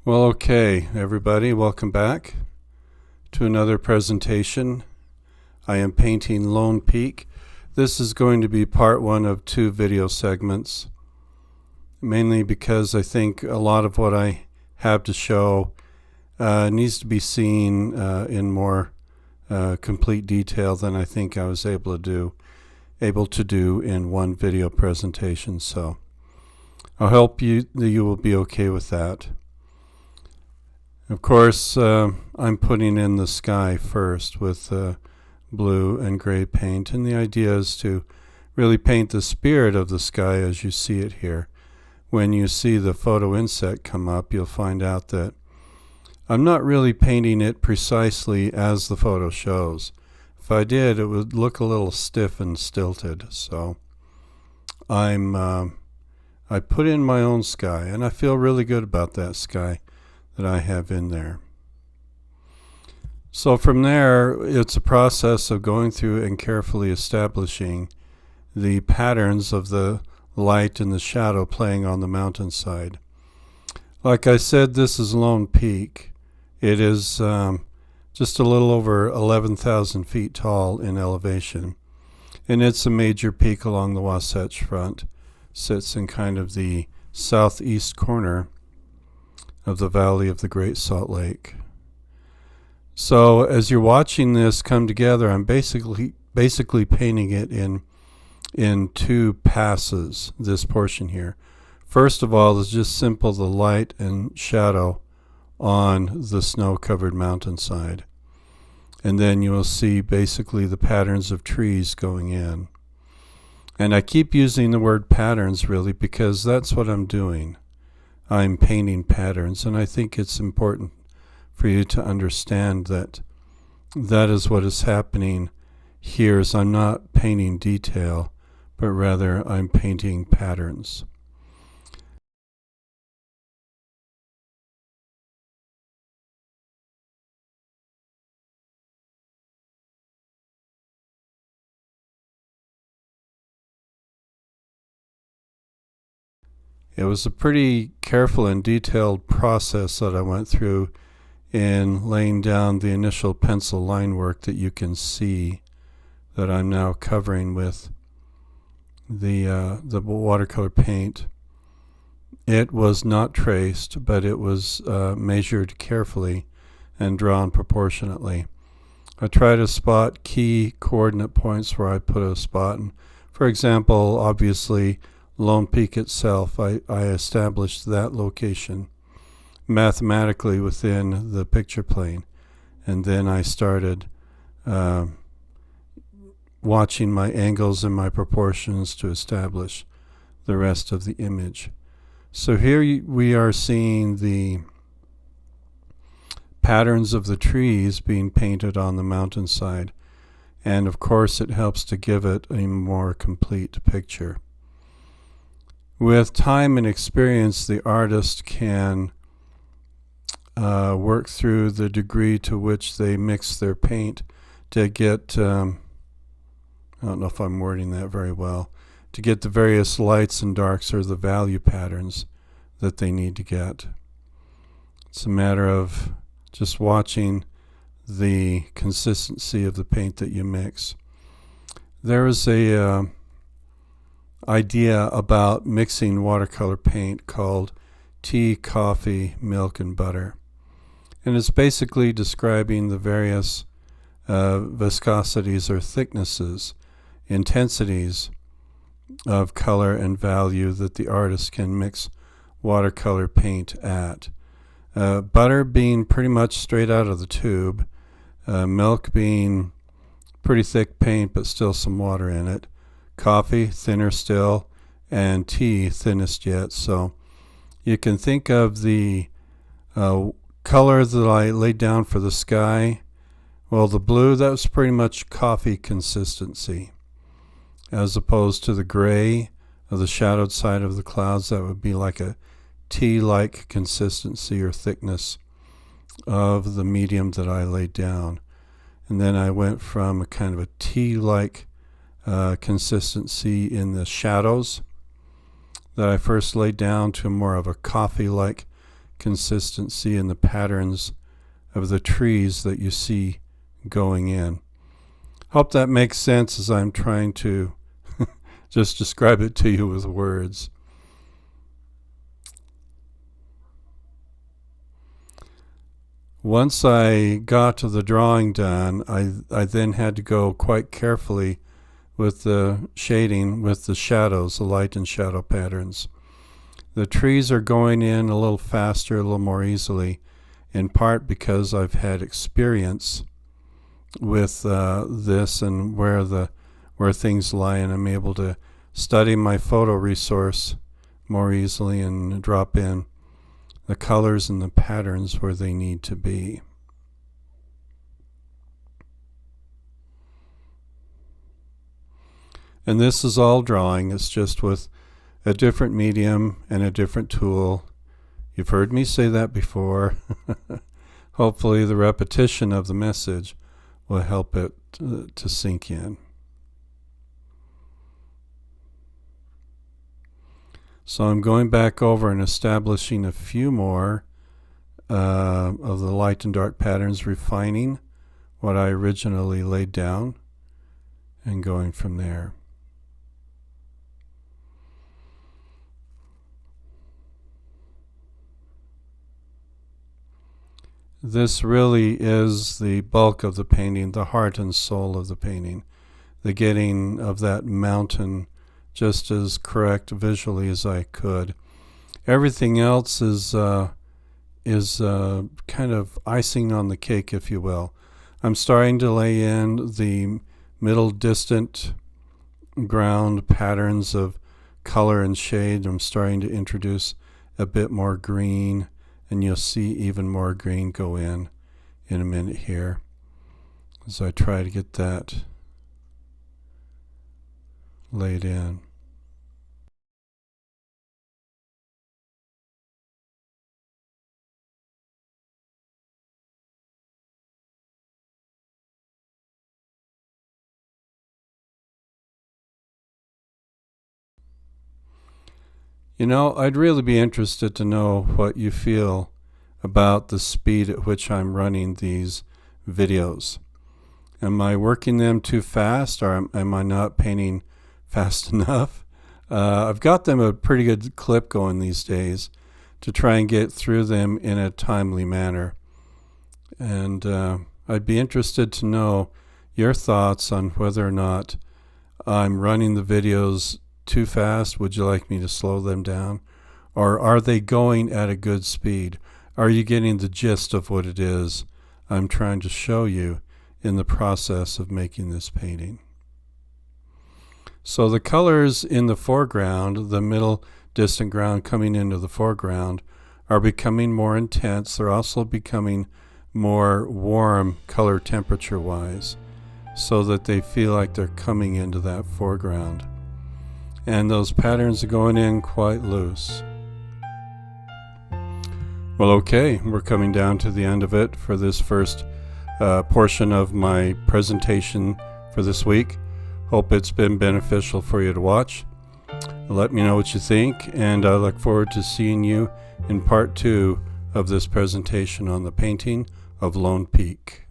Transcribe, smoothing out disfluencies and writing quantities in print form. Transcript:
Well, okay, everybody, welcome back to another presentation. I am painting Lone Peak. This is going to be part one of two video segments, mainly because I think a lot of what I have to show needs to be seen in more complete detail than I think I was able to do in one video presentation. So I hope you will be okay with that. Of course, I'm putting in the sky first with blue and gray paint, and the idea is to really paint the spirit of the sky as you see it here. When you see the photo inset come up, you'll find out that I'm not really painting it precisely as the photo shows. If I did, it would look a little stiff and stilted. So I put in my own sky, and I feel really good about that sky that I have in there. So from there, it's a process of going through and carefully establishing the patterns of the light and the shadow playing on the mountainside. Like I said, this is Lone Peak. It is just a little over 11,000 feet tall in elevation, and it's a major peak along the Wasatch Front. Sits in kind of the southeast corner of the Valley of the Great Salt Lake. So as you're watching this come together, I'm basically painting it in two passes, this portion here. First of all is just simple the light and shadow on the snow-covered mountainside. And then you will see basically the patterns of trees going in. And I keep using the word patterns really because that's what I'm doing. I'm painting patterns, and I think it's important for you to understand that that is what is happening here. Is I'm not painting detail, but rather I'm painting patterns. It was a pretty careful and detailed process that I went through in laying down the initial pencil line work that you can see that I'm now covering with the watercolor paint. It was not traced, but it was measured carefully and drawn proportionately. I try to spot key coordinate points where I put a spot. And for example, obviously, Lone Peak itself, I established that location mathematically within the picture plane, and then I started watching my angles and my proportions to establish the rest of the image. So here we are seeing the patterns of the trees being painted on the mountainside, and of course it helps to give it a more complete picture. With time and experience, the artist can work through the degree to which they mix their paint to get, I don't know if I'm wording that very well, to get the various lights and darks or the value patterns that they need to get. It's a matter of just watching the consistency of the paint that you mix. There is a idea about mixing watercolor paint called tea, coffee, milk, and butter. And it's basically describing the various viscosities or thicknesses, intensities of color and value that the artist can mix watercolor paint at. Butter being pretty much straight out of the tube, milk being pretty thick paint but still some water in it, coffee thinner still, and tea thinnest yet. So you can think of the color that I laid down for the sky. Well, the blue, that was pretty much coffee consistency, as opposed to the gray of the shadowed side of the clouds. That would be like a tea-like consistency or thickness of the medium that I laid down. And then I went from a kind of a tea-like consistency in the shadows that I first laid down to more of a coffee-like consistency in the patterns of the trees that you see going in. Hope that makes sense as I'm trying to just describe it to you with words. Once I got to the drawing done, I then had to go quite carefully with the shading, with the shadows, the light and shadow patterns. The trees are going in a little faster, a little more easily, in part because I've had experience with this and where things lie, and I'm able to study my photo resource more easily and drop in the colors and the patterns where they need to be. And this is all drawing. It's just with a different medium and a different tool. You've heard me say that before. Hopefully the repetition of the message will help it to sink in. So I'm going back over and establishing a few more of the light and dark patterns, refining what I originally laid down and going from there. This really is the bulk of the painting, the heart and soul of the painting, the getting of that mountain just as correct visually as I could. Everything else is kind of icing on the cake, if you will. I'm starting to lay in the middle distant ground patterns of color and shade. I'm starting to introduce a bit more green, and you'll see even more green go in a minute here as I try to get that laid in. You know, I'd really be interested to know what you feel about the speed at which I'm running these videos. Am I working them too fast, or am I not painting fast enough? I've got them a pretty good clip going these days to try and get through them in a timely manner. And I'd be interested to know your thoughts on whether or not I'm running the videos too fast. Would you like me to slow them down? Or are they going at a good speed? Are you getting the gist of what it is I'm trying to show you in the process of making this painting? So the colors in the foreground, the middle distant ground coming into the foreground, are becoming more intense. They're also becoming more warm color temperature wise, so that they feel like they're coming into that foreground. And those patterns are going in quite loose. Well, okay, we're coming down to the end of it for this first portion of my presentation for this week. Hope it's been beneficial for you to watch. Let me know what you think, and I look forward to seeing you in part 2 of this presentation on the painting of Lone Peak.